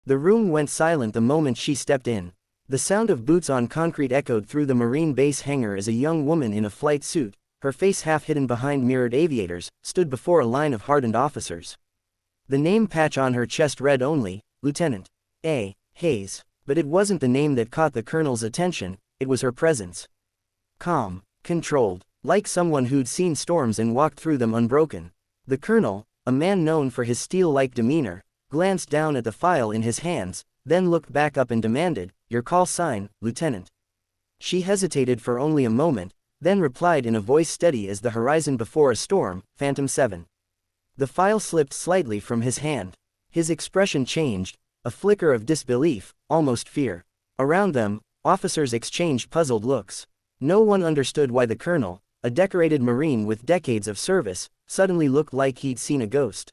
The room went silent the moment she stepped in. The sound of boots on concrete echoed through the Marine base hangar as a young woman in a flight suit, her face half hidden behind mirrored aviators, stood before a line of hardened officers. The name patch on her chest read only, Lieutenant A. Hayes. But it wasn't the name that caught the colonel's attention, it was her presence. Calm, controlled, like someone who'd seen storms and walked through them unbroken. The colonel, a man known for his steel-like demeanor, glanced down at the file in his hands, then looked back up and demanded, "Your call sign, Lieutenant." She hesitated for only a moment, then replied in a voice steady as the horizon before a storm, "Phantom 7. The file slipped slightly from his hand. His expression changed, a flicker of disbelief, almost fear. Around them, officers exchanged puzzled looks. No one understood why the colonel, a decorated Marine with decades of service, suddenly looked like he'd seen a ghost.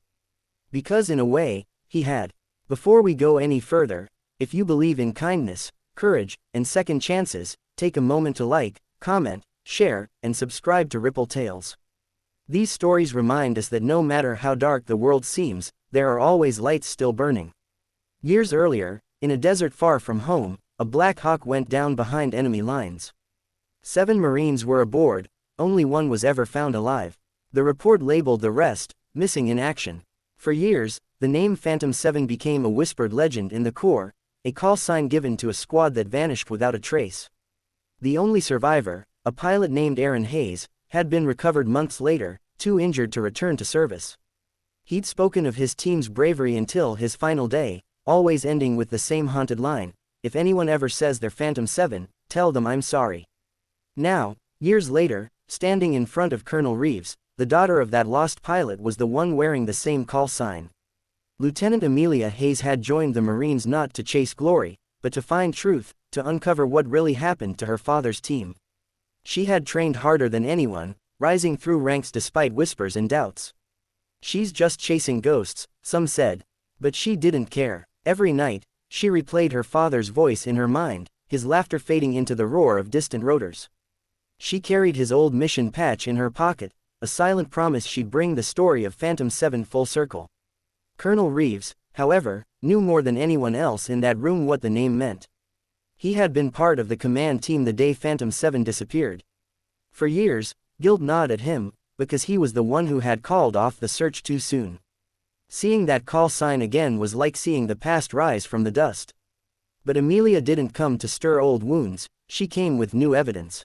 Because in a way, he had. Before we go any further, if you believe in kindness, courage, and second chances, take a moment to like, comment, share, and subscribe to Ripple Tales. These stories remind us that no matter how dark the world seems, there are always lights still burning. Years earlier, in a desert far from home, a Black Hawk went down behind enemy lines. 7 Marines were aboard, only one was ever found alive. The report labeled the rest, "missing in action." For years, the name Phantom 7 became a whispered legend in the Corps, a call sign given to a squad that vanished without a trace. The only survivor, a pilot named Aaron Hayes, had been recovered months later, too injured to return to service. He'd spoken of his team's bravery until his final day, always ending with the same haunted line, "If anyone ever says they're Phantom 7, tell them I'm sorry." Now, years later, standing in front of Colonel Reeves, the daughter of that lost pilot was the one wearing the same call sign. Lieutenant Amelia Hayes had joined the Marines not to chase glory, but to find truth, to uncover what really happened to her father's team. She had trained harder than anyone, rising through ranks despite whispers and doubts. "She's just chasing ghosts," some said. But she didn't care. Every night, she replayed her father's voice in her mind, his laughter fading into the roar of distant rotors. She carried his old mission patch in her pocket, a silent promise she'd bring the story of Phantom 7 full circle. Colonel Reeves, however, knew more than anyone else in that room what the name meant. He had been part of the command team the day Phantom 7 disappeared. For years, Guild gnawed at him, because he was the one who had called off the search too soon. Seeing that call sign again was like seeing the past rise from the dust. But Amelia didn't come to stir old wounds, she came with new evidence.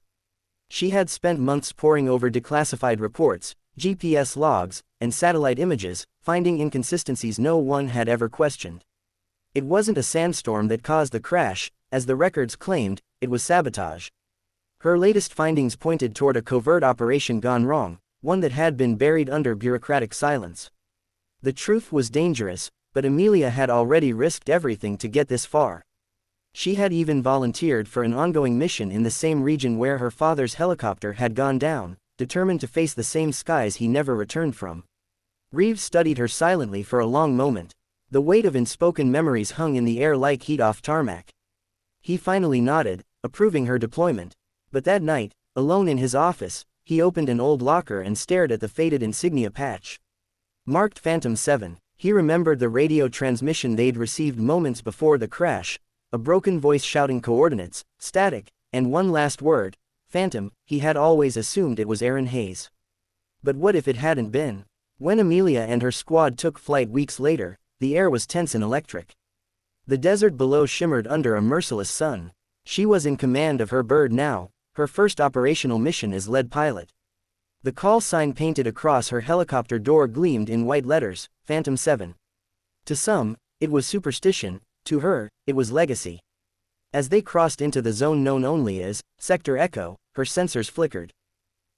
She had spent months poring over declassified reports, GPS logs, and satellite images, finding inconsistencies no one had ever questioned. It wasn't a sandstorm that caused the crash, as the records claimed, it was sabotage. Her latest findings pointed toward a covert operation gone wrong, one that had been buried under bureaucratic silence. The truth was dangerous, but Amelia had already risked everything to get this far. She had even volunteered for an ongoing mission in the same region where her father's helicopter had gone down, determined to face the same skies he never returned from. Reeves studied her silently for a long moment. The weight of unspoken memories hung in the air like heat off tarmac. He finally nodded, approving her deployment. But that night, alone in his office, he opened an old locker and stared at the faded insignia patch. Marked Phantom 7, he remembered the radio transmission they'd received moments before the crash, a broken voice shouting coordinates, static, and one last word, Phantom. He had always assumed it was Aaron Hayes. But what if it hadn't been? When Amelia and her squad took flight weeks later, the air was tense and electric. The desert below shimmered under a merciless sun. She was in command of her bird now, her first operational mission as lead pilot. The call sign painted across her helicopter door gleamed in white letters, Phantom 7. To some, it was superstition, to her, it was legacy. As they crossed into the zone known only as Sector Echo, her sensors flickered.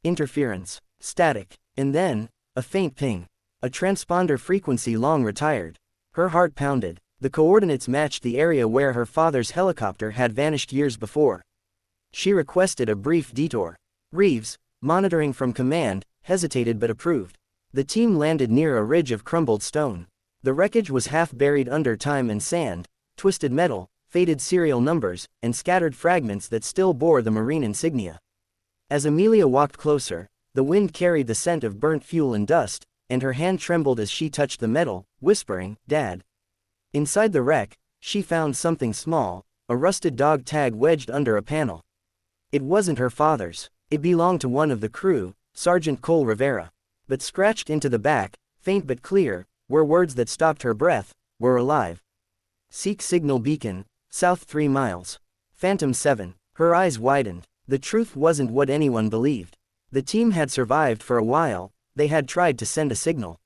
Interference, static, and then, a faint ping. A transponder frequency long retired. Her heart pounded. The coordinates matched the area where her father's helicopter had vanished years before. She requested a brief detour. Reeves, monitoring from command, hesitated but approved. The team landed near a ridge of crumbled stone. The wreckage was half buried under time and sand, twisted metal, faded serial numbers, and scattered fragments that still bore the Marine insignia. As Amelia walked closer, the wind carried the scent of burnt fuel and dust, and her hand trembled as she touched the metal, whispering, "Dad." Inside the wreck, she found something small, a rusted dog tag wedged under a panel. It wasn't her father's. It belonged to one of the crew, Sergeant Cole Rivera. But scratched into the back, faint but clear, were words that stopped her breath, "We're alive. Seek signal beacon, south 3 miles. Phantom 7. Her eyes widened. The truth wasn't what anyone believed. The team had survived for a while, they had tried to send a signal.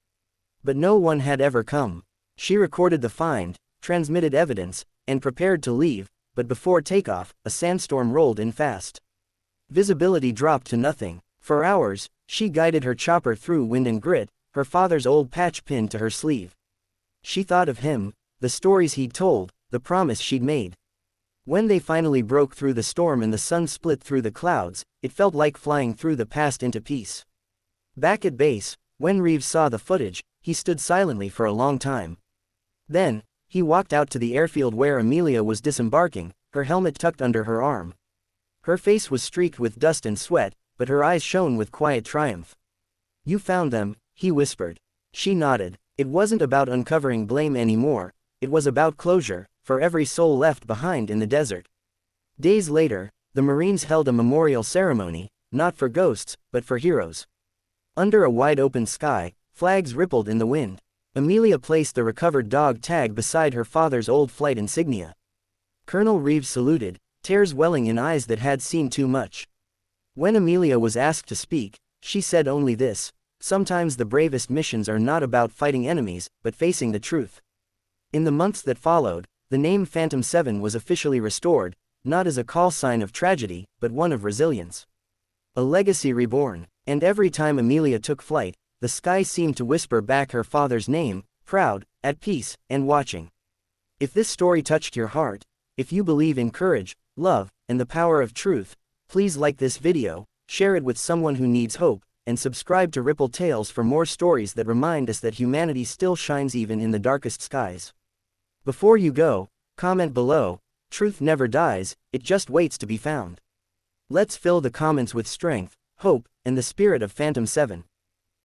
But no one had ever come. She recorded the find, transmitted evidence, and prepared to leave, but before takeoff, a sandstorm rolled in fast. Visibility dropped to nothing. For hours, she guided her chopper through wind and grit, her father's old patch pinned to her sleeve. She thought of him, the stories he'd told, the promise she'd made. When they finally broke through the storm and the sun split through the clouds, it felt like flying through the past into peace. Back at base, when Reeves saw the footage, he stood silently for a long time. Then, he walked out to the airfield where Amelia was disembarking, her helmet tucked under her arm. Her face was streaked with dust and sweat, but her eyes shone with quiet triumph. "You found them," he whispered. She nodded. It wasn't about uncovering blame anymore, it was about closure, for every soul left behind in the desert. Days later, the Marines held a memorial ceremony, not for ghosts, but for heroes. Under a wide-open sky, flags rippled in the wind. Amelia placed the recovered dog tag beside her father's old flight insignia. Colonel Reeves saluted, tears welling in eyes that had seen too much. When Amelia was asked to speak, she said only this: "Sometimes the bravest missions are not about fighting enemies, but facing the truth." In the months that followed, the name Phantom 7 was officially restored, not as a call sign of tragedy, but one of resilience. A legacy reborn. And every time Amelia took flight, the sky seemed to whisper back her father's name, proud, at peace, and watching. If this story touched your heart, if you believe in courage, love, and the power of truth, please like this video, share it with someone who needs hope, and subscribe to Ripple Tales for more stories that remind us that humanity still shines even in the darkest skies. Before you go, comment below: "Truth never dies, it just waits to be found." Let's fill the comments with strength, hope, and the spirit of Phantom 7.